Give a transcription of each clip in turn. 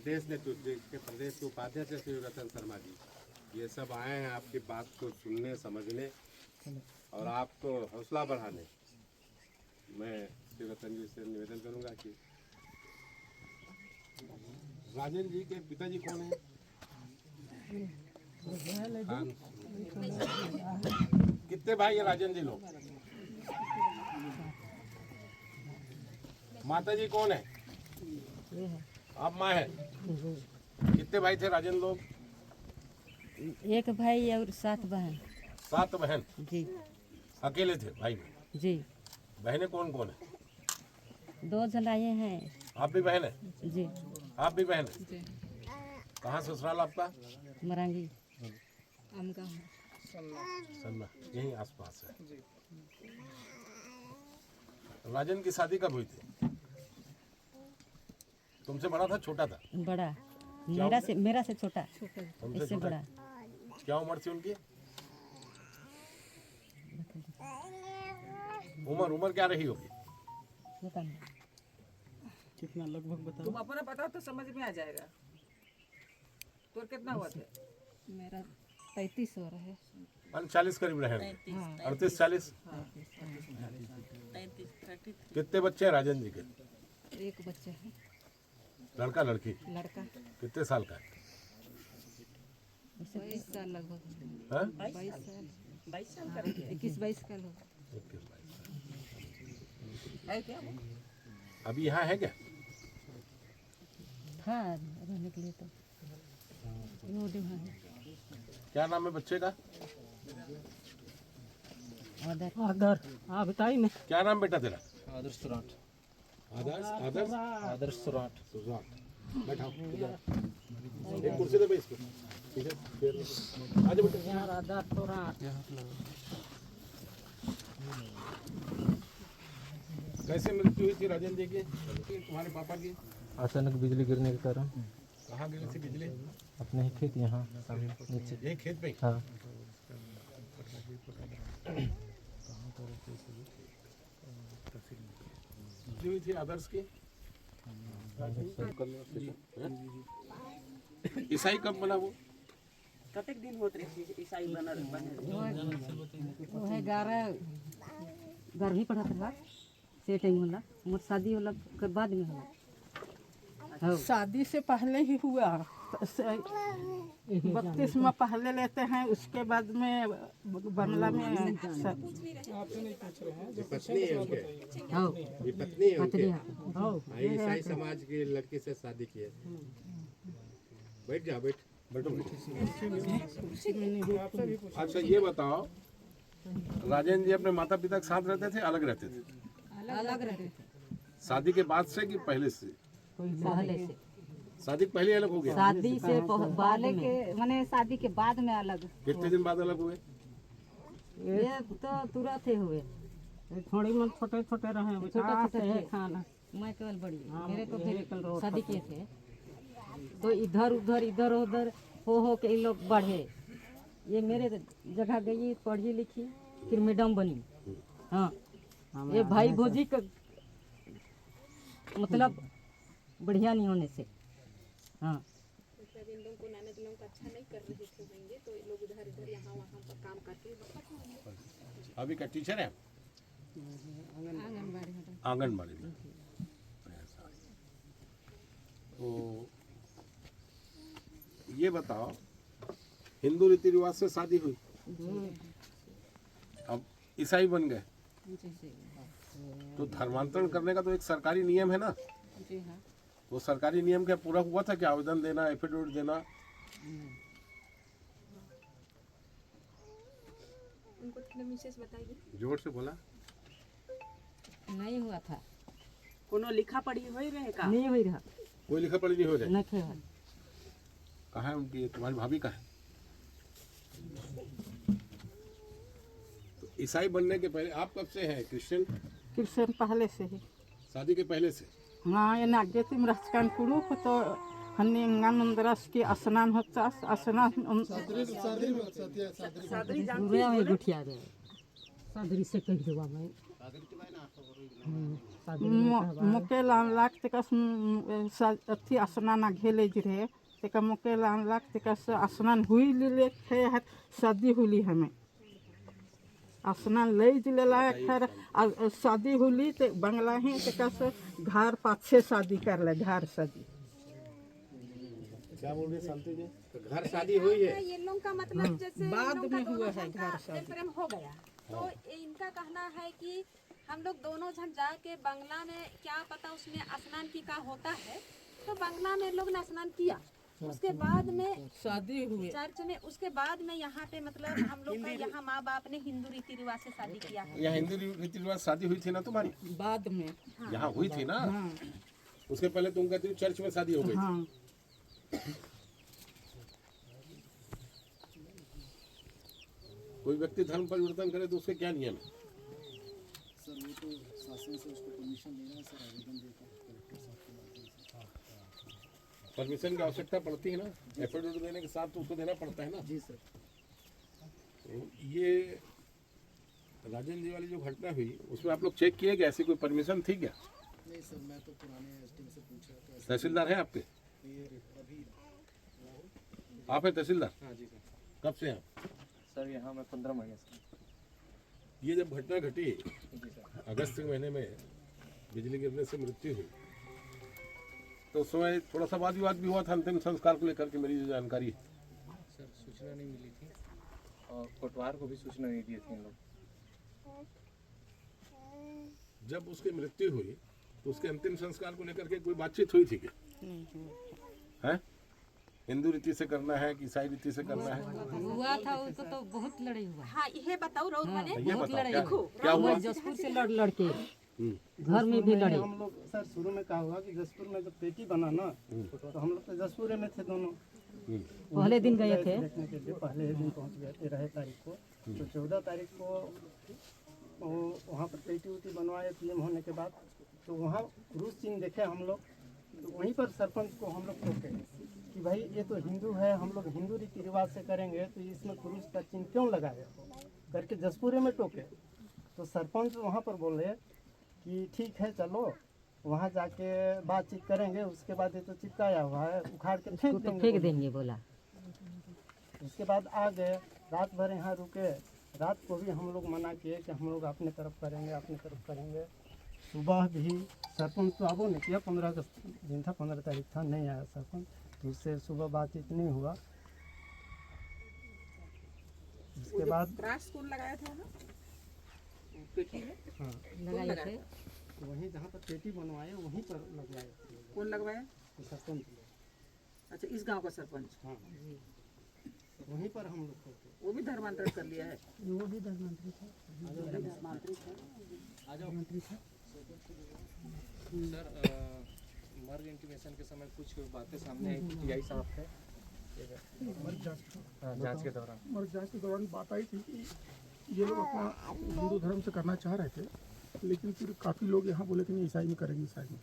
प्रदेश नेतृत्व के प्रदेश के उपाध्यक्ष शिवरतन शर्मा जी, ये सब आए हैं आपकी बात को सुनने समझने और आपको हौसला बढ़ाने। मैं शिवरतन जी से निवेदन करूंगा कि राजेंद्र जी के पिताजी कौन है? कितने भाई है राजेंद्र जी लोग? माता जी कौन है? आप माँ है। कितने भाई थे राजेंद्र लोग? एक भाई और 7 बहन। 7 बहन जी। अकेले थे भाई में? जी। बहनें कौन कौन है? 2 जलाए हैं। आप भी बहन है? जी। आप भी बहन है? जी। कहाँ ससुराल आपका? मरांगी। सन्ना यहीं आसपास है। राजन की शादी कब हुई थी? तुमसे बड़ा था छोटा था? बड़ा। मेरा से छोटा। इससे बड़ा। क्या उम्र थी उनकी? उम्र क्या रही होगी? कितना लगभग बताओ? तुम अपना बताओ तो समझ में आ जाएगा। तो कितना हुआ था? मेरा 35 हो रहा है। 40 करीब रहे। 38-40। कितने बच्चे हैं राजन जी के? एक बच्चा है। लड़का लड़की? लड़का। कितने साल का है? 22 साल लगभग। 22 साल। 22 साल का 21-22 साल हो। 21-22 है क्या? अभी यहाँ है क्या? हाँ, रहने के लिए तो वो जो है। क्या नाम है बच्चे का? आदर। हाँ बताइए ना। क्या नाम बेटा तेरा? आदर्श सुराट। आदर्श सुराट। बैठाओ एक कुर्सी दे भाई इसको। आजा बेटा। यार आदर सुराट। कैसे मृत्यु हुई थी राजन जी की, तुम्हारे पापा की? अचानक बिजली गिरने के कारण। कहाँ गिरी थी बिजली? अपने ही खेत यहाँ सामने नीचे। यही खेत पे? हाँ। हुई थी आदर्श की? ईसाई कब बना वो? कतेक दिन होते रहे ईसाई बने? वो है 11वीं पढ़त रहा से टाइम होला। मोर शादी होला के बाद में होला। शादी से पहले ही हुआ। 32 में पहले लेते हैं, उसके बाद में बंगला में। ये पत्नी है उनके? हाँ। ये पत्नी है उनके? हाँ। ईसाई समाज की लड़की से शादी की है। बैठ जाओ बैठो। अच्छा ये बताओ, राजेंद्र जी अपने माता पिता के साथ रहते थे, अलग रहते थे? अलग रहते थे। शादी के बाद से कि पहले से? पहले से। शादी के पहले अलग हो गया? शादी से पहले के माने शादी के बाद में अलग। कितने दिन बाद अलग हुए? ये तो तुरंत ही हुए। थोड़ी मन छोटे छोटे रहे। छोटे है खाना। मैं केवल बड़ी। मेरे तो फिर शादी किए थे तो इधर उधर हो के इन लोग बढ़े। ये मेरे जगह गई, पढ़ी लिखी, फिर मैडम बनी। हाँ। ये भाई भौजी का मतलब बढ़िया नहीं होने से। हाँ। अभी का टीचर है? आंगनबाड़ी में। तो ये बताओ, हिंदू रीति रिवाज से शादी हुई, अब ईसाई बन गए, तो धर्मांतरण करने का तो एक सरकारी नियम है ना? जी हाँ। वो सरकारी नियम क्या पूरा हुआ था? क्या आवेदन देना, एफिडेविट देना? उनको थोड़ा विशेष बताइए। जोर से बोला। नहीं हुआ था। कोनो लिखा पढ़ी होई रहे का? नहीं हुई रहा। कोई लिखा पढ़ी नहीं हो रही? नहीं थे। कहाँ है उनकी, तुम्हारी भाभी का है? तो ईसाई बनने के पहले आप कब से हैं क्रिश्चियन? क्रिश्चियन पहले से ही। शादी के पहले से? हाँ, ये नागे तुम रचकान कुड़ू को तो हन्नी अंगन अंदरस की स्नान होता। स्नान सादरी में गुठिया दे। सादरी से कह देवा मैं। मुके लाख तक अथी स्नान घेले रहे तक मुके लाख तक स्नान हुई ले शादी हुई हमें स्नान ले लेला खैर शादी हुई तो बंगला ही तक से घर पाछे शादी कर ले घर शादी क्या बोल रही शांति जी? तो घर शादी हुई है। ये लोग का मतलब जैसे बाद इन लोग का में हुआ दोनों है जन घर का शादी। प्रेम हो गया तो इनका कहना है कि हम लोग दोनों जन जाके बंगला में क्या पता उसमें स्नान की का होता है तो बंगला में लोग ने स्नान किया उसके बाद में शादी हुई चर्च में उसके बाद में यहाँ पे मतलब हम लोग का यहाँ माँ बाप ने हिंदू रीति रिवाज से शादी किया है। यहाँ हिंदू रीति रिवाज शादी हुई थी ना तुम्हारी? बाद में यहाँ हुई थी ना? हाँ उसके पहले तुम कहती हो चर्च में शादी हो गई थी। हाँ कोई व्यक्ति धर्म परिवर्तन करे तो उसके क्या नियम है? सर वो तो शासन से उसको परमिशन लेना है सर, आवेदन देकर कलेक्टर साहब के माध्यम से। परमिशन की आवश्यकता पड़ती है ना, एफिडेविट देने के साथ तो उसको देना पड़ता है ना। जी सर। तो ये राजेंद्र जी वाली जो घटना हुई उसमें आप लोग चेक किए कि ऐसी कोई परमिशन थी क्या? नहीं सर, मैं तो पुराने एसडीएम से पूछा तो ऐसा तहसीलदार है आपके? ये अभी आप है तहसीलदार? हाँ जी सर। कब से हैं आप? सर यहाँ मैं 15 महीने से। ये जब घटना घटी जी सर। अगस्त के महीने में बिजली गिरने से मृत्यु हुई तो उस समय थोड़ा सा वाद विवाद भी हुआ था अंतिम संस्कार को लेकर के, मेरी जो जानकारी है। सर सूचना नहीं मिली थी और कोटवार को भी सूचना नहीं दी थी इन लोग। जब उसकी मृत्यु हुई तो उसके अंतिम संस्कार को लेकर के कोई बातचीत हुई थी क्या? है हिंदू रीति से करना है कि ईसाई रीति से करना है? हुआ था उसको तो बहुत लड़ाई हुआ। हाँ ये बताओ रौद बने ये बहुत बताओ लड़ाई क्या, हुआ। क्या हुआ? जसपुर से लड़ के घर में भी लड़े। हम लोग सर शुरू में क्या हुआ कि जसपुर में जब पेटी बना ना तो हम लोग तो जसपुर में थे दोनों। पहले दिन गए थे देखने के लिए पहले दिन पहुंच गए 13 तारीख को। तो 14 तारीख को वो वहाँ पर पेटी उटी बनवाए पीएम होने के बाद तो वहाँ क्रूस चिन्ह देखे हम लोग। तो वहीं पर सरपंच को हम लोग टोके कि भाई ये तो हिंदू है, हम लोग हिंदू रीति रिवाज से करेंगे तो इसमें क्रूस का चिन्ह क्यों लगाए करके जसपुरे में टोके। तो सरपंच वहाँ पर बोले कि ठीक है चलो वहाँ जाके बातचीत करेंगे, उसके बाद ये तो चिपकाया हुआ है उखाड़ के फेंक तो देंगे। फेंक देंगे बोला। उसके बाद आ गए, रात भर यहाँ रुके। रात को भी हम लोग मना किए कि हम लोग अपने तरफ करेंगे अपने तरफ करेंगे। सुबह भी सरपंच तो आबो नहीं किया, 15 अगस्त दिन था, 15 तारीख था, नहीं आया सरपंच। तो उससे सुबह बातचीत नहीं हुआ। उसके बाद प्रास स्कूल लगाया था ना पेटी में, हाँ लगाए थे वहीं जहाँ पर पेटी बनवाए वहीं पर लगवाए कौन लगवाया? सरपंच। अच्छा इस गांव का सरपंच, हाँ वहीं पर हम लोग करते। वो भी धर्मांतरण कर लिया है। वो भी धर्मांतरित है। सर मर्ग इंटीमेशन के समय कुछ बातें सामने आई थी टीआई साहब थे जांच के दौरान। और जांच के दौरान बात आई थी कि ये लोग अपना हिंदू धर्म से करना चाह रहे थे, लेकिन फिर काफ़ी लोग यहाँ बोले कि नहीं ईसाई में करेंगे ईसाई में।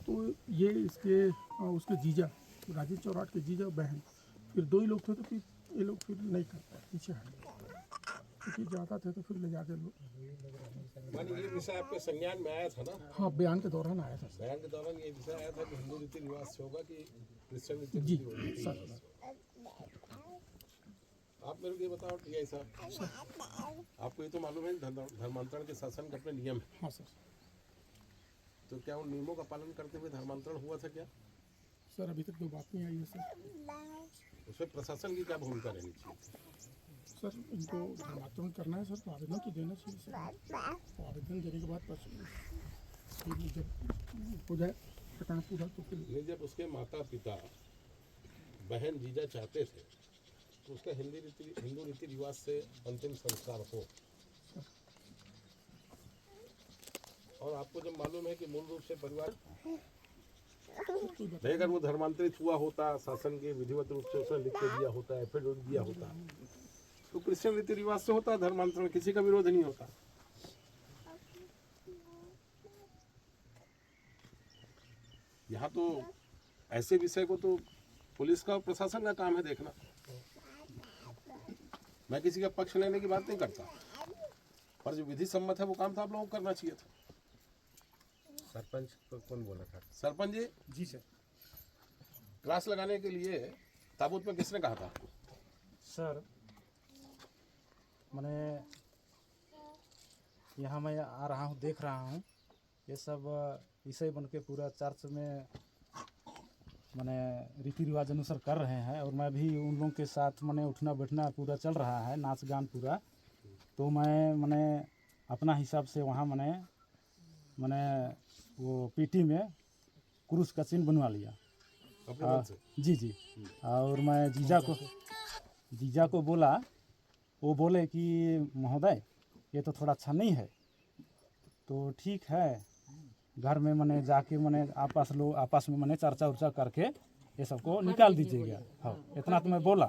तो ये इसके उसके जीजा राजीव चौराट के जीजा और बहन फिर 2 ही लोग थे। तो फिर ये लोग फिर नहीं कर पाए, पीछे हटे क्योंकि ज़्यादा थे तो फिर ले जाके लोग। मानी ये विषय आपके संज्ञान में आया था ना? हाँ बयान के दौरान आया था बयान के दौरान ये विषय आया था कि हिंदू रीति रिवाज से होगा कि क्रिश्चियन रीति जी रिवाज सर। से? आप मेरे को ये बताओ टीआई साहब, आपको ये तो मालूम है धर्मांतरण के शासन के अपने नियम है, हाँ सर। तो क्या उन नियमों का पालन करते हुए धर्मांतरण हुआ था क्या? सर अभी तक तो बात नहीं आई है सर। उसमें प्रशासन की क्या भूमिका रहनी चाहिए? सर इनको धर्मांतरण करना है सर तो आवेदन तो देना चाहिए सर। तो आवेदन देने के बाद फिर जब हो जाए प्रकरण पूरा तो फिर नहीं, जब उसके माता पिता बहन जीजा चाहते थे तो उसका हिंदू रीति रिवाज से अंतिम संस्कार हो। और आपको जब मालूम है कि मूल रूप से परिवार नहीं, अगर वो धर्मांतरित हुआ होता, शासन के विधिवत रूप से उसने लिख के दिया होता, एफिडेविट दिया होता, तो क्रिश्चियन रीति रिवाज से होता धर्मांतरण, किसी का विरोध नहीं होता। यहाँ तो ऐसे विषय को तो पुलिस का और प्रशासन का काम है देखना। मैं किसी का पक्ष लेने की बात नहीं करता, पर जो विधि सम्मत है वो काम तो आप लोगों को करना चाहिए था। सरपंच को कौन बोला था? सरपंच जी, जी सर। क्लास लगाने के लिए ताबूत में किसने कहा था आपको? सर मैंने यहाँ मैं आ रहा हूँ, देख रहा हूँ ये सब ईसाई बन के पूरा चर्च में मैंने रीति रिवाज अनुसार कर रहे हैं, और मैं भी उन लोगों के साथ मैंने उठना बैठना पूरा चल रहा है, नाच गान पूरा। तो मैंने अपना हिसाब से वहाँ मैंने वो पीटी में क्रूस का चिन्ह बनवा लिया। अपने मन से? जी जी। और मैं जीजा को बोला, वो बोले कि महोदय ये तो थोड़ा अच्छा नहीं है, तो ठीक है घर में मैंने जाके मैंने आपस में मैंने चर्चा उर्चा करके ये सबको निकाल दीजिएगा। हाँ, इतना तो मैं बोला।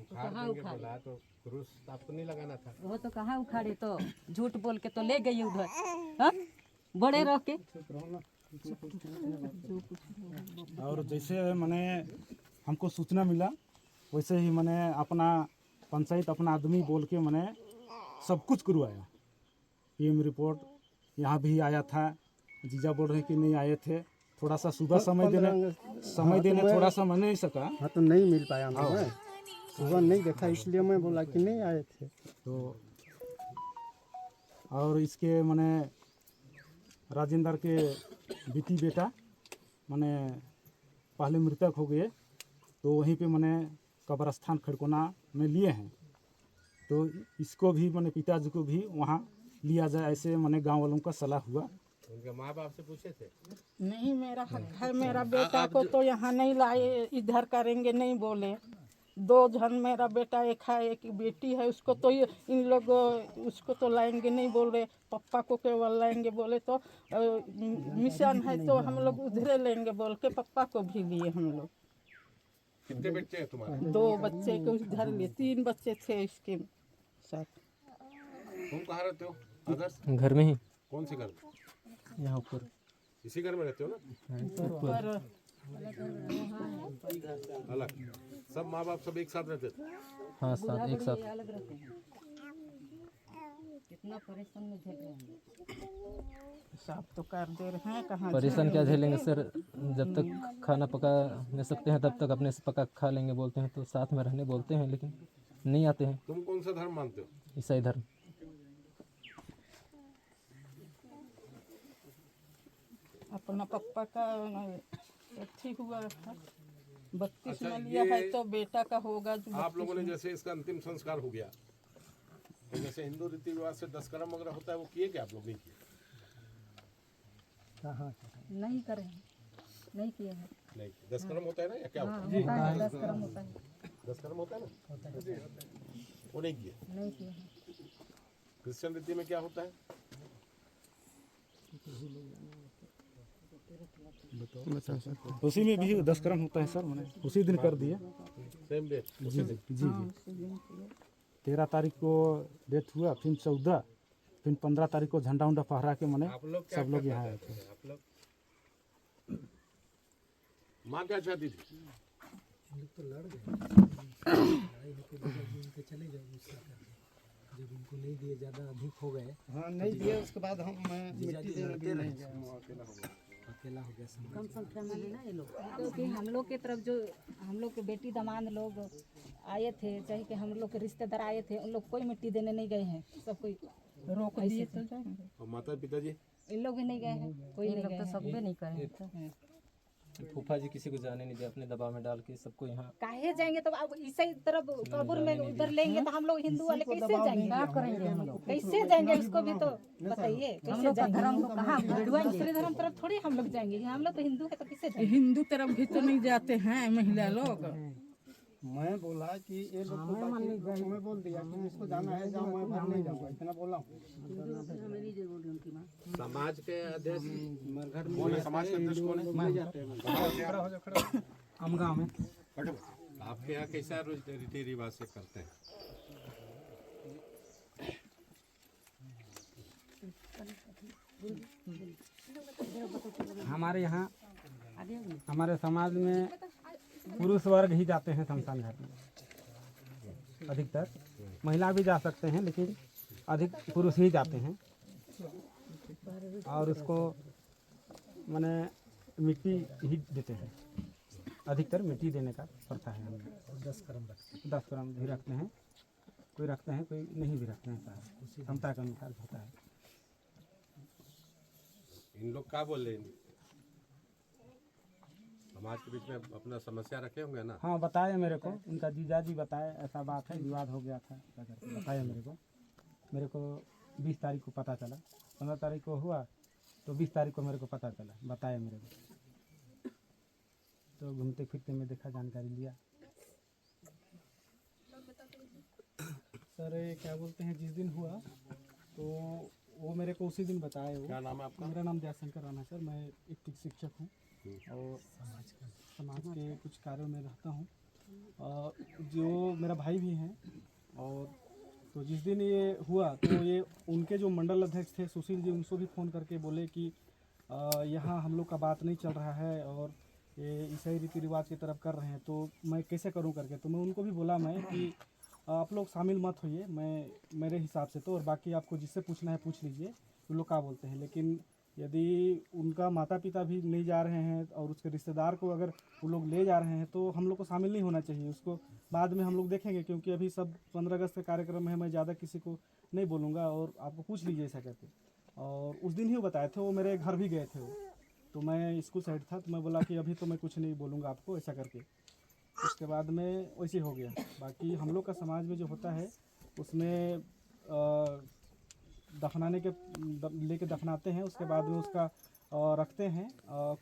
उखाड़ देंगे बोला तो क्रूस आपको नहीं लगाना था। वो तो कहाँ उखाड़े, तो झूठ बोल के तो ले गई उधर। हाँ? बड़े रह के। और जैसे मैंने हमको सूचना मिला वैसे ही मैंने अपना पंचायत अपना आदमी बोल के मैंने सब कुछ करवाया। पीएम रिपोर्ट यहाँ भी आया था, जीजा बोल रहे कि नहीं आए थे, थोड़ा सा सुबह समय देने थोड़ा सा मैं नहीं सका। हाँ तो नहीं मिल पाया मैं सुबह नहीं देखा, इसलिए मैं बोला कि नहीं आए थे। तो और इसके मैंने राजेंद्र के बेटी बेटा मैंने पहले मृतक हो गए, तो वहीं पे मैंने कब्रस्तान खड़कोना में लिए हैं। तो इसको भी मैंने पिताजी को भी वहाँ लिया जाए, ऐसे मैंने गांव वालों का सलाह हुआ। उनके माँ बाप से पूछे थे? नहीं, मेरा हक है, मेरा बेटा को तो यहाँ नहीं लाए, इधर करेंगे नहीं बोले। 2 जन मेरा बेटा एक है, एक बेटी है, उसको तो इन लोग उसको तो लाएंगे नहीं बोल रहे, पप्पा को केवल लाएंगे बोले। तो मिशन है तो हम लोग उधरे लेंगे बोल के पप्पा को भी लिए हम लोग। कितने बच्चे हैं तुम्हारे? 2 बच्चे को उधर लिए, 3 बच्चे थे इसके साथ। तुम कहाँ रहते हो? आदर्श घर में ही, कौन से घर? यहाँ ऊपर। इसी घर में रहते हो ना? पर अलग? सब माँ बाप सब एक साथ रहते थे? हाँ, साथ एक साथ। अलग रहते हैं। कितना परेशान में झेल रहे हैं। साफ तो कर दे रहे हैं, कहाँ परेशान क्या झेलेंगे सर, जब तक खाना पका नहीं सकते हैं तब तक अपने से पका खा लेंगे बोलते हैं, तो साथ में रहने बोलते हैं लेकिन नहीं आते हैं। तुम कौन सा धर्म मानते हो? ईसाई धर्म। अपना पप्पा का ठीक हुआ था, 32 में लिया है तो बेटा का होगा जो आप लोगों ने जैसे इसका अंतिम संस्कार हो गया, तो जैसे हिंदू रीति रिवाज से 10 कर्म वगैरह होता है, वो किए क्या आप लोग? नहीं किए? नहीं करे हैं, नहीं किए हैं। नहीं किए। 10 कर्म होता है ना, या क्या होता है? होता है, 10 कर्म होता है। 10 कर्म होता है ना, वो नहीं किए। नहीं किए हैं। क्रिश्चियन रीति में क्या होता है? उसी में भी 10 कर्म होता है सर, मैंने उसी दिन कर दिए। Same date? जी जी जी। 13 तारीख को डेथ हुआ, फिर 14, फिर 15 तारीख को झंडा उंडा फहरा के मैंने आप लोग क्या सब लोग करते यहाँ आए थे? थे। आप लोग माँ क्या चाहती थी? जब उनको नहीं दिए, ज़्यादा अधिक हो गए, हाँ नहीं दिए, उसके बाद हम मिट्टी देने भी नहीं गए। अकेला हो गया सब। कम संख्या में है ना ये लोग, क्योंकि हम लोग के तरफ जो हम लोग के बेटी दामाद लोग आए थे, चाहे कि हम लोग के रिश्तेदार आए थे, उन लोग कोई मिट्टी देने नहीं गए हैं। सब कोई रोक दिए तो जाएंगे। और माता पिताजी? इन लोग भी नहीं गए हैं, कोई नहीं गए, सब भी नहीं करे। फूफा जी किसी को जाने नहीं दिया, अपने दबाव में डाल के सबको यहाँ। काहे जाएंगे? तो अब ईसाई तरफ कब्र में उधर लेंगे तो हम लोग हिंदू वाले कैसे जाएंगे? क्या करेंगे हम लोग? कैसे जाएंगे उसको भी तो बताइए। कैसे जाएंगे? धर्म को कहाँ दूसरे धर्म तरफ थोड़ी हम लोग जाएंगे, हम लोग तो हिंदू है तो किससे जाएंगे? हिंदू तरफ भी तो नहीं जाते हैं महिला लोग। मैं बोला कि ये लोग तो बाकी मैं बोल दिया कि जिसको जाना है जाओ, मैं घर नहीं जाऊँगा, इतना बोला हूँ। समाज के अध्यक्ष कौन है? समाज के अध्यक्ष कौन है? हम गाँव में आपके यहाँ कैसा रीति रिवाज से करते हैं? हमारे यहाँ हमारे समाज में पुरुष वर्ग ही जाते हैं शमशान घाट में अधिकतर, महिला भी जा सकते हैं लेकिन अधिक पुरुष ही जाते हैं। और उसको माने मिट्टी ही देते हैं, अधिकतर मिट्टी देने का पड़ता है हमें। 10 ग्राम भी रखते हैं, कोई रखते हैं कोई नहीं भी रखते हैं, साहब क्षमता के अनुसार होता है। इन लोग क्या बोल रहे हैं? समाज के बीच में अपना समस्या रखे होंगे ना? हाँ बताए मेरे को, उनका जीजा जी बताए ऐसा बात है, विवाद हो गया था क्या करके बताया मेरे को 20 तारीख को पता चला, 15 तारीख को हुआ तो 20 तारीख को मेरे को पता चला, बताया मेरे को। तो घूमते फिरते में देखा, जानकारी लिया। सर ये क्या बोलते हैं, जिस दिन हुआ तो वो मेरे को उसी दिन बताए। वो क्या नाम है आपका? मेरा नाम दयाशंकर राणा सर, मैं एक शिक्षक हूँ और समाज के कुछ कार्यों में रहता हूँ। जो मेरा भाई भी हैं, और तो जिस दिन ये हुआ तो ये उनके जो मंडल अध्यक्ष थे सुशील जी, उनको भी फ़ोन करके बोले कि यहाँ हम लोग का बात नहीं चल रहा है और ये ईसाई रीति रिवाज की तरफ कर रहे हैं, तो मैं कैसे करूँ करके। तो मैं उनको भी बोला मैं कि आप लोग शामिल मत होइए, मैं मेरे हिसाब से तो, और बाकी आपको जिससे पूछना है पूछ लीजिए वो लोग क्या बोलते हैं। लेकिन यदि उनका माता पिता भी नहीं जा रहे हैं और उसके रिश्तेदार को अगर वो लोग ले जा रहे हैं तो हम लोग को शामिल नहीं होना चाहिए। उसको बाद में हम लोग देखेंगे, क्योंकि अभी सब 15 अगस्त का कार्यक्रम है, मैं ज़्यादा किसी को नहीं बोलूँगा और आपको पूछ लीजिए ऐसा करके। और उस दिन ही वो बताए थे, वो मेरे घर भी गए थे वो, तो मैं स्कूल साइड था तो मैं बोला कि अभी तो मैं कुछ नहीं बोलूँगा आपको ऐसा करके। उसके बाद में वैसे हो गया। बाकी हम लोग का समाज में जो होता है उसमें दफनाने के लेके दफनाते हैं, उसके बाद में उसका रखते हैं।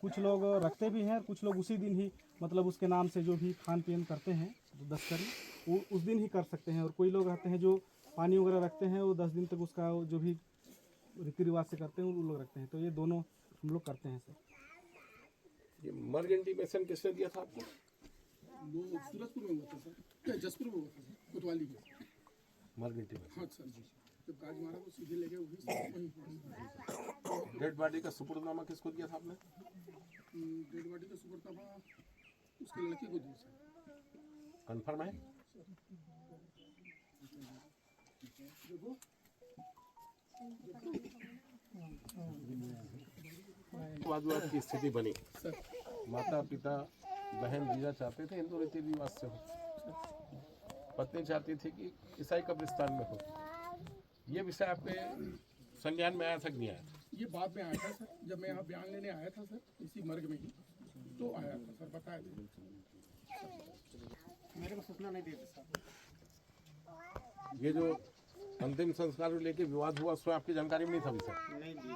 कुछ लोग रखते भी हैं, कुछ लोग उसी दिन ही मतलब उसके नाम से जो भी खान पीन करते हैं, दस्तरी वो उस दिन ही कर सकते हैं। और कोई लोग रहते हैं जो पानी वगैरह रखते हैं, वो 10 दिन तक उसका जो भी रीति रिवाज से करते हैं वो लोग रखते हैं। तो ये दोनों हम लोग करते हैं सर। ये मर्ग इंटीमेशन किसने दिया था आपको? वो सूरजपुर में हुआ था सर, क्या जसपुर में हुआ था सर, कोतवाली में। मर्ग इंटीमेशन। हाँ सर जी, जब काज मारा तो सीधे ले गए वही। डेड बॉडी का सुपुर्दनामा किसको दिया था आपने? डेड बॉडी का सुपुर्दनामा उसके लड़के को दिया सर। कंफर्म है? वाद की स्थिति बनी, माता पिता बहन जीजा चाहते थे हिंदू रीति रिवाज से हो, पत्नी चाहती थी कि ईसाई कब्रिस्तान में हो। ये विषय आपके संज्ञान में आया था कि नहीं आया था? ये बाद में आया था सर, जब मैं यहाँ बयान लेने आया था सर, इसी मर्ग में ही तो आया था सर, बताया था। मेरे को सूचना नहीं दिया सर। ये जो अंतिम संस्कार को लेके विवाद हुआ उसमें आपकी जानकारी में नहीं था विषय? नहीं दी,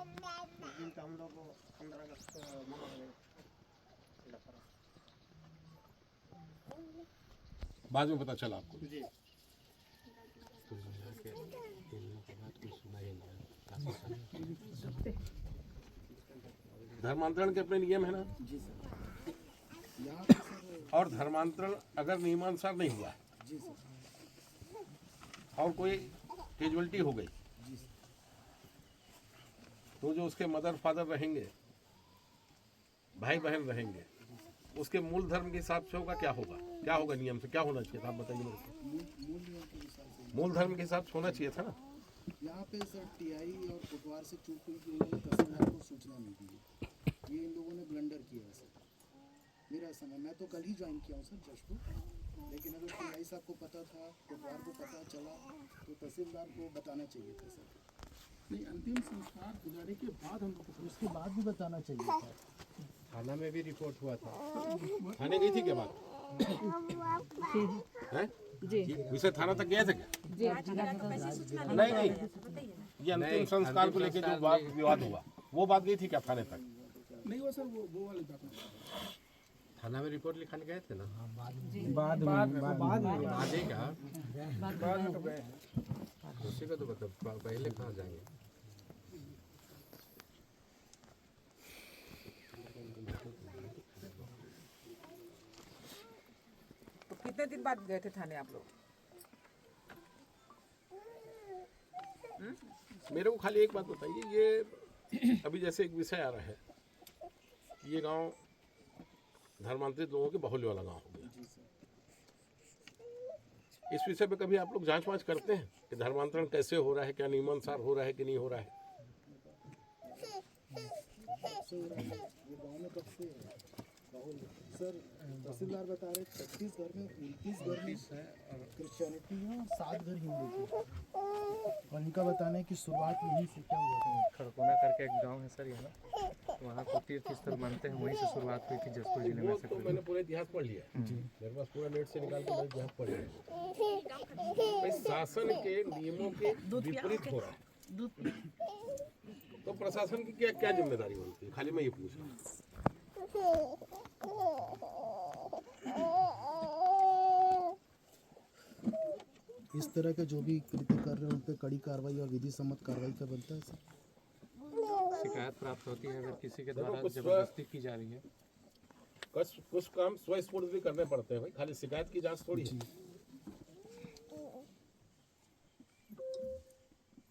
उस दिन तो हम लोग 15 अगस्त मना रहे। बाद में पता चला आपको? जी धर्मांतरण के अपने नियम है ना? जी सर। और धर्मांतरण अगर नियमानुसार नहीं हुआ जी सर। और कोई कैजुअलिटी हो गई तो जो उसके मदर फादर रहेंगे, भाई बहन रहेंगे, उसके मूल धर्म के हिसाब से होगा? क्या होगा, क्या होगा नियम से, क्या होना चाहिए था आप बताइए मेरे को। मूल धर्म के हिसाब से होना चाहिए था ना? यहाँ पे सर टीआई और कोटवार से चूक हुई कि उन्होंने तहसीलदार को सूचना नहीं दी है। ये इन लोगों ने ब्लंडर किया है सर। मेरा समय, मैं तो कल ही ज्वाइन किया हूँ सर जशपुर, लेकिन अगर टीआई साहब को पता था, कोटवार को पता चला तो तहसीलदार को बताना चाहिए था सर। नहीं, अंतिम संस्कार हो जाने के बाद हम लोग को उसके बाद भी बताना चाहिए था। थाना में भी रिपोर्ट हुआ था, थाने गई थी क्या बात? हैं? जी विषय थाना तक गया था क्या? नहीं नहीं, ये अंतिम संस्कार को लेके जो विवाद हुआ वो बात गई थी क्या थाने तक? नहीं हुआ सर, वो वाली बात नहीं। थाना में रिपोर्ट लिखाने गए थे ना? बाद आगे क्या में तो गए। उसी का तो बता, पहले कहाँ जाएंगे? तो कितने दिन बाद गए थे थाने आप लोग? मेरे को खाली एक बात बताइए, ये अभी जैसे एक विषय आ रहा है, ये गांव धर्मांतरित लोगों के बाहुल्य वाला गांव हो गया। इस विषय पे कभी आप लोग जांच वाँच करते हैं कि धर्मांतरण कैसे हो रहा है, क्या नियमानुसार हो रहा है कि नहीं हो रहा है? से हो रहा है ये गाँव में कब से है राहुल सर तहसीलदार बता रहे 36 घर में 29 घर में क्रिश्चियनिटी है और 7 घर हिंदू के और इनका बताना है कि शुरुआत यहीं से क्या हुआ था खड़कोना करके एक गांव है सर यहाँ, वहाँ को तीर्थ स्थल मानते हैं, वहीं से शुरुआत हुई थी जसपुर जिले में। तो मैंने पूरा इतिहास पढ़ लिया, मेरे पास पूरा नेट से निकाल के मैंने इतिहास पढ़ लिया। भाई शासन के नियमों के विपरीत हो रहा है तो प्रशासन की क्या क्या जिम्मेदारी बनती है, खाली मैं ये पूछ रहा हूँ। इस तरह के जो भी कृत्य कर रहे हैं उन पर कड़ी कार्रवाई और विधि सम्मत कार्रवाई का बनता है सर। शिकायत प्राप्त होती है अगर किसी के द्वारा जबरदस्ती की जा रही है। कुछ काम स्वस्फूर्त भी करने पड़ते हैं भाई, खाली शिकायत की जांच थोड़ी है।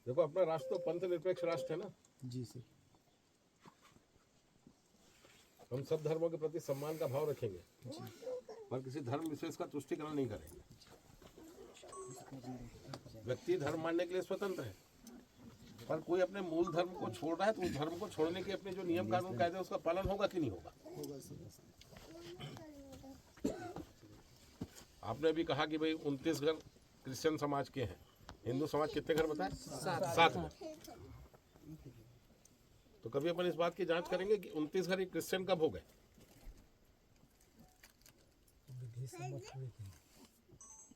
देखो अपना राष्ट्र तो पंथ निरपेक्ष राष्ट्र है ना जी सर। हम सब धर्मों के प्रति सम्मान का भाव रखेंगे पर किसी धर्म विशेष का तुष्टिकरण नहीं करेंगे। व्यक्ति धर्म मानने के लिए स्वतंत्र है पर कोई अपने मूल धर्म को छोड़ रहा है तो उस धर्म को छोड़ने के अपने जो नियम कानून कायदे उसका पालन होगा कि नहीं होगा। आपने भी कहा कि भाई 29 घर क्रिश्चियन समाज के हैं, हिंदू समाज कितने घर बताए? 7 घर। तो कभी अपन इस बात की जांच करेंगे कि 29 घर क्रिश्चियन कब हो गए?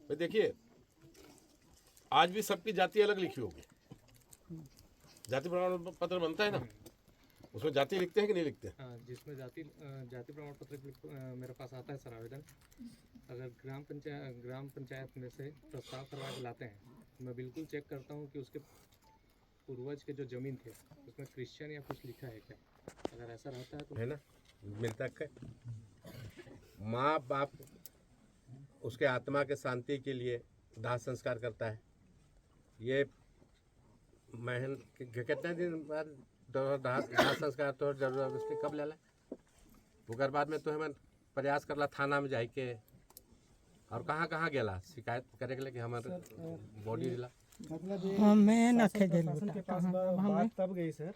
भाई देखिए आज भी सबकी जाति अलग लिखी होगी, जाति प्रमाण पत्र बनता है ना, उसमें जाति लिखते हैं कि नहीं लिखते? हाँ, जिसमें जाति प्रमाण पत्र मेरे पास आता है सर आवेदन, अगर ग्राम पंचायत में से प्रस्ताव करवा के लाते हैं तो मैं बिल्कुल चेक करता हूँ कि उसके पूर्वज के जो जमीन थे उसमें क्रिश्चियन या कुछ लिखा है क्या। अगर ऐसा रहता है तो है ना, मृतक है माँ बाप उसके आत्मा के शांति के लिए दाह संस्कार करता है। ये महन कितने दिन बाद दाह संस्कार तो जरूर कब ले ला ओकर बाद में तो हमें प्रयास करला थाना में जाए के और कहाँ गेला शिकायत करे के लिए कि हमारे बॉडी दिला प्रशासन के पास बात तब गई सर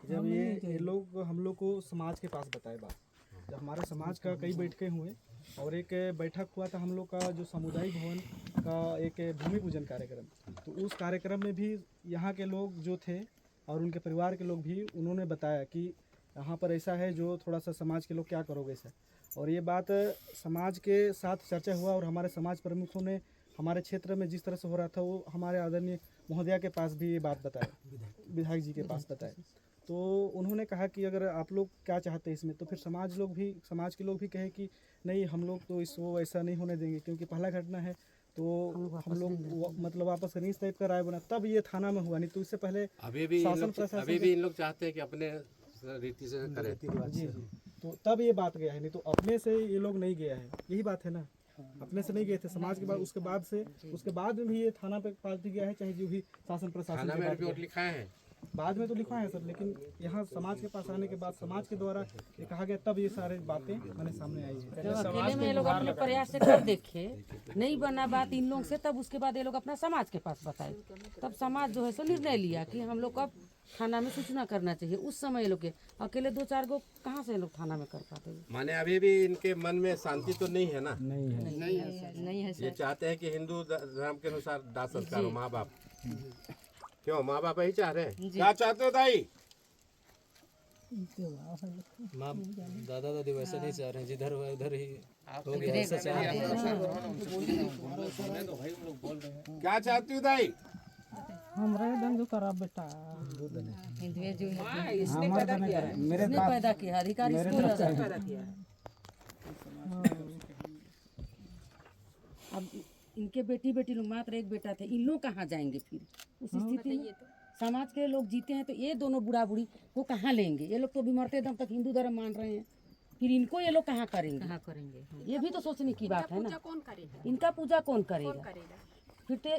जब ये लोग हम लोग को समाज के पास बताए बात। जब हमारे समाज का कई बैठकें हुए और एक बैठक हुआ था हम लोग का जो सामुदायिक भवन का एक भूमि पूजन कार्यक्रम, तो उस कार्यक्रम में भी यहाँ के लोग जो थे और उनके परिवार के लोग भी उन्होंने बताया कि यहाँ पर ऐसा है जो थोड़ा सा समाज के लोग क्या करोगे सर। और ये बात समाज के साथ चर्चा हुआ और हमारे समाज प्रमुखों ने हमारे क्षेत्र में जिस तरह से हो रहा था वो हमारे आदरणीय महोदया के पास भी ये बात बताए, विधायक जी के पास बताए। तो उन्होंने कहा कि अगर आप लोग क्या चाहते हैं इसमें, तो फिर समाज के लोग भी कहे कि नहीं हम लोग तो इसको ऐसा नहीं होने देंगे क्योंकि पहला घटना है तो हम लोग मतलब वापस करें इस टाइप का राय बना, तब ये थाना में हुआ। नहीं तो इससे पहले अभी भी इन लोग चाहते हैं कि अपने रीति से करें। जी तो तब ये बात गया है, नहीं तो अपने से ये लोग नहीं गया है, यही बात है ना, अपने से नहीं गए थे समाज के बाद। उसके बाद में भी ये थाना पे पार्टी गया है, चाहे जो भी शासन प्रशासन में रिपोर्ट लिखा है बाद में तो लिखा है सर, लेकिन यहाँ समाज के पास आने के बाद समाज के द्वारा ये कहा गया तब ये सारी बातें मैंने सामने आई है। जब अकेले में ये लोग अपने प्रयास से कर देखे नहीं बना बात इन लोग से, तब उसके बाद ये लोग अपना समाज के पास बताए, तब समाज जो है सो निर्णय लिया कि हम लोग को थाना में सूचना करना चाहिए। उस समय ये लोग के अकेले 2-4 गो कहाँ से ये लोग थाना में कर पाते हैं। माने अभी भी इनके मन में शांति तो नहीं है ना? नहीं है ये चाहते हैं कि हिंदू धर्म के अनुसार दाह संस्कार हो। माँ बाप क्यों माँ बाप यही चाह रहे हैं? क्या चाहते हो दाई? माँ दादा दादी वैसा नहीं चाह रहे हैं, जिधर हुआ उधर ही हो गया ऐसा चाह रहे हैं। क्या चाहती हो दाई? हमारे एकदम जो करा बेटा इसने पैदा किया अधिकारी पैदा किया। अब इनके बेटी लोग मात्र एक बेटा थे, इन लोग कहाँ जाएंगे फिर उस स्थिति में? समाज के लोग जीते हैं तो ये दोनों बूढ़ा बूढ़ी को कहाँ लेंगे? ये लोग तो भी मरते दम तक हिंदू धर्म मान रहे हैं, फिर इनको ये लोग कहाँ करेंगे? ये भी तो सोचने की बात है ना। इनका पूजा कौन करेगा? फिर तो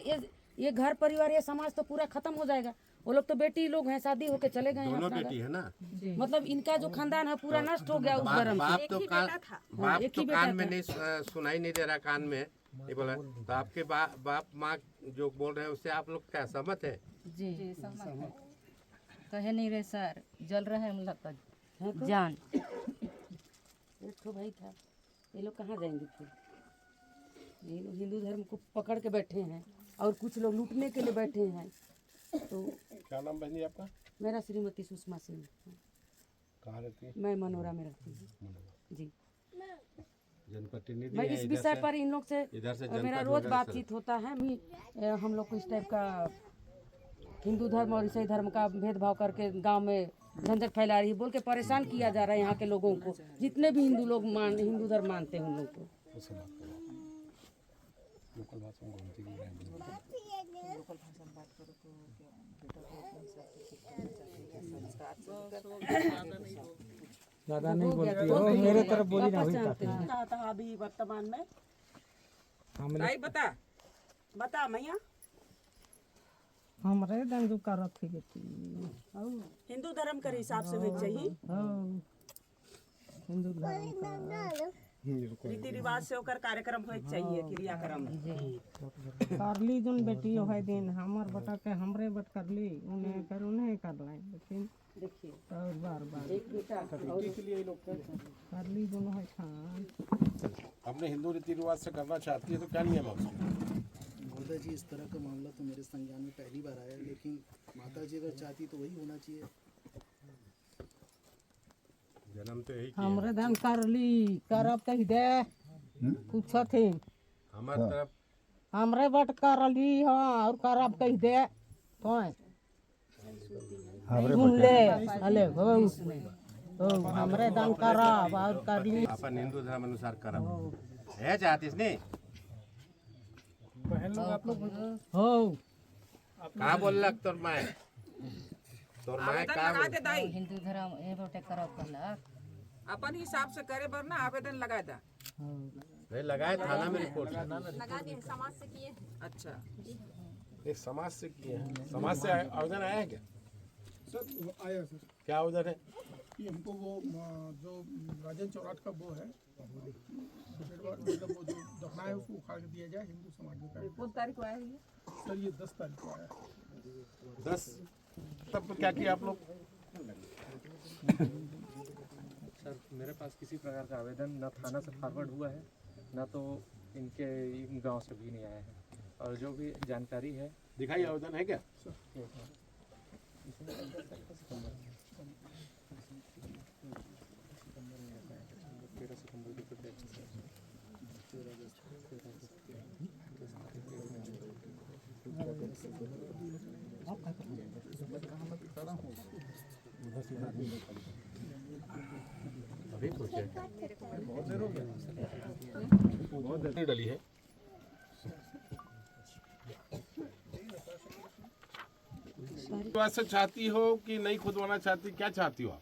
ये घर परिवार ये समाज तो पूरा खत्म हो जाएगा। वो लोग तो बेटी लोग हैं, शादी होके चले गए, दोनों बेटी है ना, मतलब इनका जो खानदान है पूरा नष्ट हो गया उस धर्म से। बाप तो कान में नहीं सुनाई नहीं दे रहा, कान में ये बोला तो आपके बाप माँ जो बोल रहे हैं उससे आप लोग क्या सहमत है? जी सहमत है। कहे नहीं रहे सर, जल रहा है हम लोग का जान। एक तो भाई था, ये लोग कहाँ जाएंगे फिर? ये लोग हिंदू धर्म को पकड़ के बैठे हैं और कुछ लोग लूटने के लिए बैठे हैं। तो क्या नाम बहनी आपका? मेरा श्रीमती सुषमा सिंह। कहाँ रहती है? मैं मनोरा में रहती हूँ जी। जनप्रतिनिधि मैं हैं इस इधर विषय से? पर इन लोग से इधर से मेरा जनपद रोज वगैरह बातचीत होता है। हम लोग को इस टाइप का हिंदू धर्म और ईसाई धर्म का भेदभाव करके गांव में झंझट फैला रही है, बोल के परेशान किया जा रहा है यहाँ के लोगों को। जितने भी हिंदू लोग हिंदू धर्म मानते हैं उन लोग को। लोकल भाषा में घूमती भी रहेंगी। लोकल भाषा में बात करो तो क्या ज़्यादा नहीं बोलती हो, मेरे तरफ बोली ना हुई काफी। चाहता है अभी वर्तमान में भाई बता मैया हमरे दंगू का रखी गई हिंदू धर्म के हिसाब से होनी चाहिए। हिंदू धर्म का रीति रिवाज से होकर कार्यक्रम होना चाहिए, क्रियाक्रम। करली जोन बेटी है दिन हमार बता के हमरे बट करली उन्हें कर लाई, लेकिन देखिए और बार एक बेटा के लिए लोग करली जोन है खान अपने हिंदू रीति रिवाज से करना चाहती है तो क्या नियम है उसके? गोदा जी, इस तरह का मामला तो मेरे संज्ञान में पहली बार आया, लेकिन माता जी अगर चाहती तो वही होना चाहिए। जन्म तो यही किया। हमरे धन करली करब कह दे पूछो थे हमारे तरफ हमरे बट करली हाँ और करब कह दे तो सुन ले अले हो हमरे धन करब और करली अपन हिंदू धर्म अनुसार करब है चाहतीस नहीं? बहन लोग आप लोग हो कहाँ बोल लग तोर माए? तोर माए कहाँ लगा दे दाई, हिंदू धर्म ये बेटे करब कहलक। अपन हिसाब से करे बर ना आवेदन लगा दा। नहीं लगाए थाना में रिपोर्ट। लगा दिए, समाज से किए। अच्छा, एक समाज से किया है। समाज से आवेदन आया है क्या? सर वो आया सर, क्या आवेदन है? ये हमको वो जो राजन चौराट का वो है मतलब वो जो दफना है उसको उखाड़ के दिया जाए हिंदू समाज में। कौन तारीख को आया है? सर ये 10 तारीख को आया है। 10 तब क्या किया आप लोग? सर मेरे पास किसी प्रकार का आवेदन न थाना से फॉरवर्ड हुआ है, न तो इनके गांव से भी नहीं आया है। और जो भी जानकारी है दिखाई आवेदन है क्या? 13 सितंबर की तो डेट है। अभी पूछे बहुत देर हो गया, बहुत देर डली है। से चाहती हो कि नहीं खुदवाना चाहती, क्या चाहती हो आप?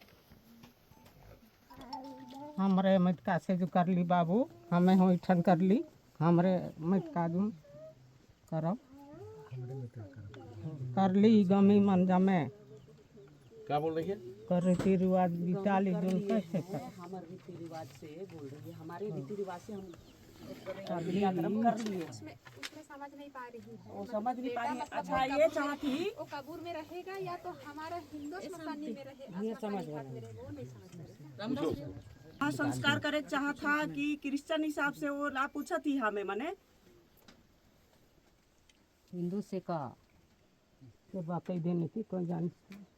हमरे मटका से जो कर ली बाबू हमें हो ठन कर ली हमरे मटका जो करब कर ली गमी मन जमे। क्या बोल रही है? कर रीति रिवाज बिटाली जो कैसे कर हमारे रीति रिवाज से बोल रही है, हमारे रीति रिवाज से हम क्रियाक्रम कर लिए। उसमें समझ नहीं पा रही है। वो समझ नहीं पा रही है। मतलब अच्छा वो ये कब्र चाहती में- वो कब्र में रहेगा या तो हमारा हिंदू स्मशानी में रहे, स्मशानी घाट में रहे, वो नहीं समझ रहे। हाँ संस्कार करे चाहा था कि क्रिश्चियन हिसाब से वो ला पूछा थी हमें मने हिंदू से का के वाकई देने की कोई जान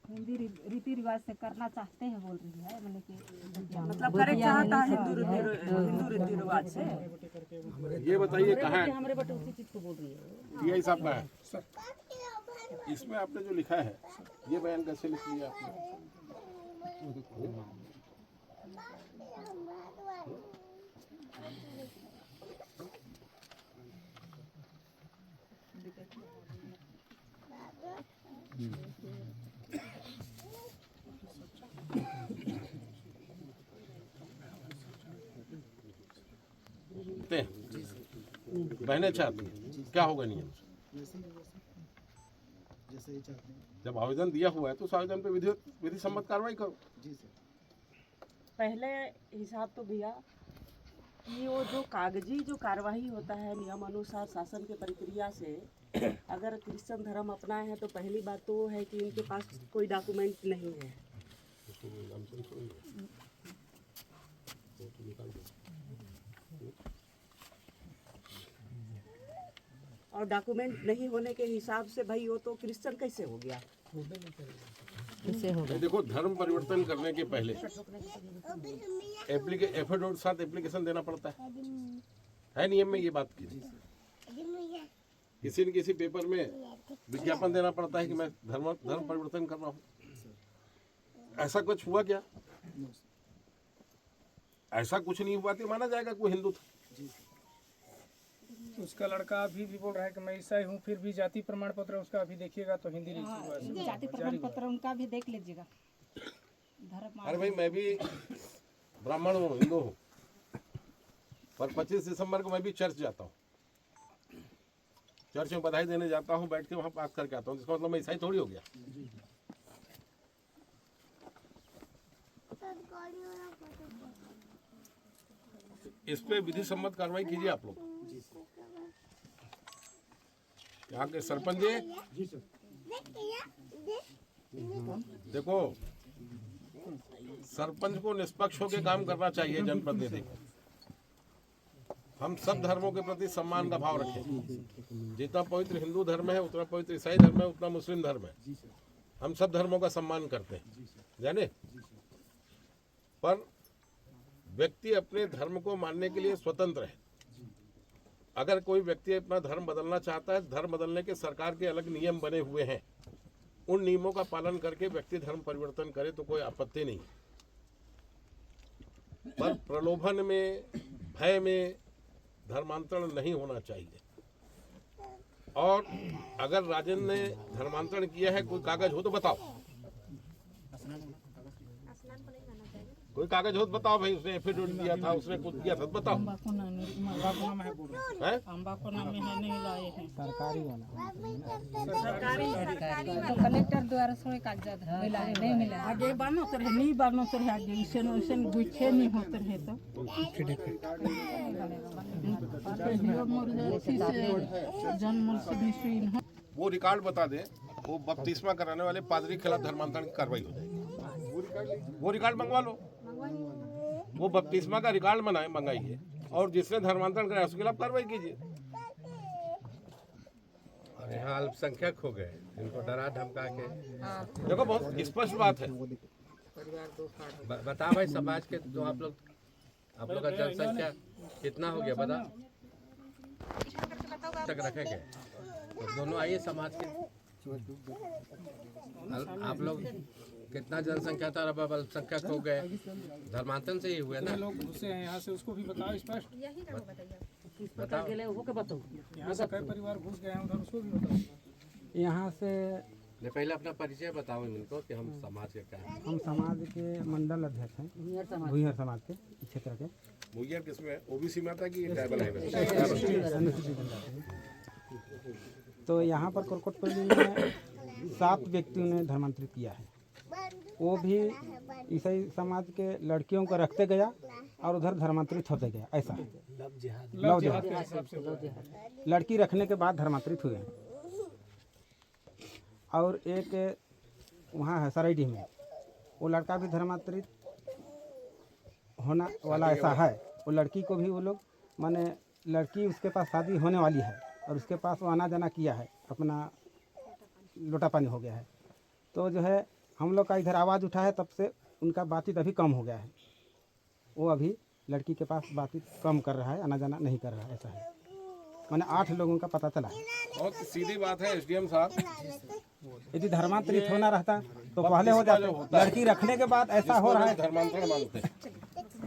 हिंदी रीति रिवाज से करना चाहते हैं बोल रही है, मतलब कि मतलब करे चाहता है हिंदू रीति रिवाज से। ये बताइए कहाँ है? हमारे बट उसी चीज को बोल रही है। DI साहब का है सर। इसमें आपने जो लिखा है ये बयान कैसे लिख लिया आपने? बहने चाहती हैं, क्या होगा नियम? जैसे ही चाहते हैं। जब आवेदन दिया हुआ है तो उस आवेदन पे विधि सम्मत कार्रवाई करो। जी सर। पहले हिसाब तो भैया कि वो जो कागजी जो कार्यवाही होता है नियम अनुसार शासन के प्रक्रिया से अगर क्रिश्चियन धर्म अपनाए हैं तो पहली बात तो वो है कि इनके पास कोई डॉक्यूमेंट नहीं है। और डॉक्यूमेंट नहीं होने के हिसाब से भाई वो तो क्रिश्चियन कैसे हो गया? कैसे हो गया? देखो, धर्म परिवर्तन करने के पहले एफिडेविट साथ एप्लीकेशन देना पड़ता है नियम में ये बात की। किसी न किसी पेपर में विज्ञापन देना पड़ता है कि मैं धर्म परिवर्तन कर रहा हूँ। ऐसा कुछ हुआ क्या? ऐसा कुछ नहीं हुआ तो माना जाएगा कोई हिंदू था। उसका लड़का अभी भी बोल रहा है कि मैं ईसाई हूँ, फिर भी जाति प्रमाण पत्र उसका अभी देखिएगा तो हिंदी नहीं। जाति प्रमाण पत्र उनका भी देख लीजिएगा। अरे भाई, मैं भी ब्राह्मण हूँ, हिंदू हूँ, पर 25 दिसंबर को मैं भी चर्च जाता हूँ। चर्च में बधाई देने जाता हूँ, बैठ के वहाँ पाठ करके आता हूँ। इसका मतलब मैं ईसाई थोड़ी हो गया। इस पे विधि सम्मत कार्रवाई कीजिए आप लोग। यहाँ के सरपंच जी, देखो, सरपंच को निष्पक्ष होकर काम करना चाहिए। जनप्रतिनिधि को हम सब धर्मों के प्रति सम्मान का भाव रखें। जितना पवित्र हिंदू धर्म है, उतना पवित्र ईसाई धर्म है, उतना मुस्लिम धर्म है। हम सब धर्मों का सम्मान करते हैं, जाने। पर व्यक्ति अपने धर्म को मानने के लिए स्वतंत्र है। अगर कोई व्यक्ति अपना धर्म बदलना चाहता है, धर्म बदलने के सरकार के अलग नियम बने हुए हैं। उन नियमों का पालन करके व्यक्ति धर्म परिवर्तन करे तो कोई आपत्ति नहीं। पर प्रलोभन में, भय में धर्मांतरण नहीं होना चाहिए। और अगर राजन ने धर्मांतरण किया है, कोई कागज हो तो बताओ। कोई कागज हो तो बताओ भाई, उसने एफिडेविट दिया था, उसने कुछ किया था तो बताओ। सरकारी वाला तो कलेक्टर द्वारा थोड़े कागजात मिला है, नहीं मिला। आगे बानो तो रहे, नहीं बानो तो रहे, आगे इसे गुच्छे नहीं होते रहे तो जन्म से निश्चय। वो रिकॉर्ड बता दे, वो बपतिस्मा कराने वाले पादरी के खिलाफ धर्मांतरण की कार्रवाई हो जाएगी। वो रिकॉर्ड मंगवा लो। वो बपतिस्मा का रिकॉर्ड मंगाइए और जिसने धर्मांतरण कराया उसके खिलाफ कार्रवाई कीजिए। और यहाँ अल्पसंख्यक हो गए, इनको डरा धमका के। देखो, बहुत स्पष्ट बात है। बता भाई, समाज के जो आप लोग का जनसंख्या कितना हो गया बता तक रखेंगे। तो दोनों आइए समाज के। आप लोग कितना जनसंख्या था, अब अल्पसंख्यक हो गए। धर्मांतरण से ही हुए ना। लोग घुसे हैं यहाँ से, उसको भी बताओ स्पष्ट। बताओ यहाँ से कई परिवार घुस गए हैं उधर, उसको भी बताओ। यहाँ से पहले अपना परिचय बताओ इनको कि हम समाज के क्या हैं। हम समाज के मंडल अध्यक्ष हैं, भुइहर समाज के क्षेत्र के। भुइहर किसमें, ओबीसी में आता कि ट्राइबल है? तो यहाँ पर कोरकोटपल्ली में 7 व्यक्तियों ने धर्मांतरित किया है। वो भी ईसाई समाज के लड़कियों को रखते गया और उधर धर्मांतरित होते गया। ऐसा लव जिहाद, लड़की रखने के बाद धर्मांतरित हुए। और एक वहाँ है सराइडी में, वो लड़का भी धर्मांतरित होना वाला ऐसा है। वो लड़की को भी वो लोग, माने लड़की उसके पास शादी होने वाली है और उसके पास वो आना जाना किया है, अपना लोटा पानी हो गया है। तो जो है हम लोग का इधर आवाज़ उठा है, तब से उनका बातचीत अभी कम हो गया है। वो अभी लड़की के पास बातचीत कम कर रहा है, आना जाना नहीं कर रहा है। ऐसा है, मैंने 8 लोगों का पता चला है। बहुत सीधी बात है एसडीएम साहब। यदि धर्मांतरित होना रहता तो पहले हो जाता। लड़की रखने के बाद ऐसा हो रहा है। धर्मांतरण मानते हैं।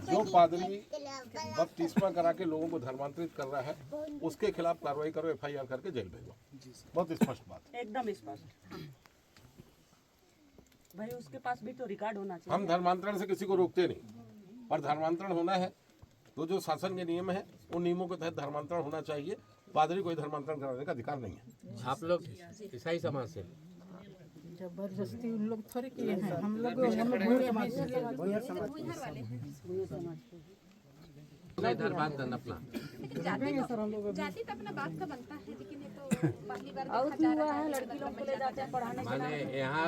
जो पादरी बपतिस्मा करा के लोगों को धर्मांतरित कर रहा है, उसके खिलाफ कार्रवाई करो, एफआईआर करके जेल भेजो। बहुत स्पष्ट बात, एकदम स्पष्ट। भाई उसके पास भी तो रिकॉर्ड होना चाहिए। हम धर्मांतरण से किसी को रोकते नहीं, पर धर्मांतरण होना है तो जो शासन के नियम है उन नियमों के तहत धर्मांतरण होना चाहिए। पादरी कोई धर्मांतरण कराने का अधिकार नहीं है। आप लोग ईसाई समाज से? जबरदस्ती उन लोग थोड़ी किए हैं। हम लोग भुइहर समाज से। अपना इधर बात करना अपना। जाति तो अपना बात का बनता है, लेकिन ये तो पहली बार देखा जा रहा है लड़की लोग को ले जाते हैं पढ़ाने के माने यहाँ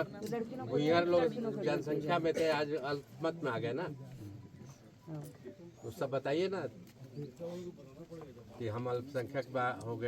भूइयार लोग जनसंख्या में थे, आज अल्पमत में आ गए ना। तो सब बताइए ना कि हम अल्पसंख्यक हो गए।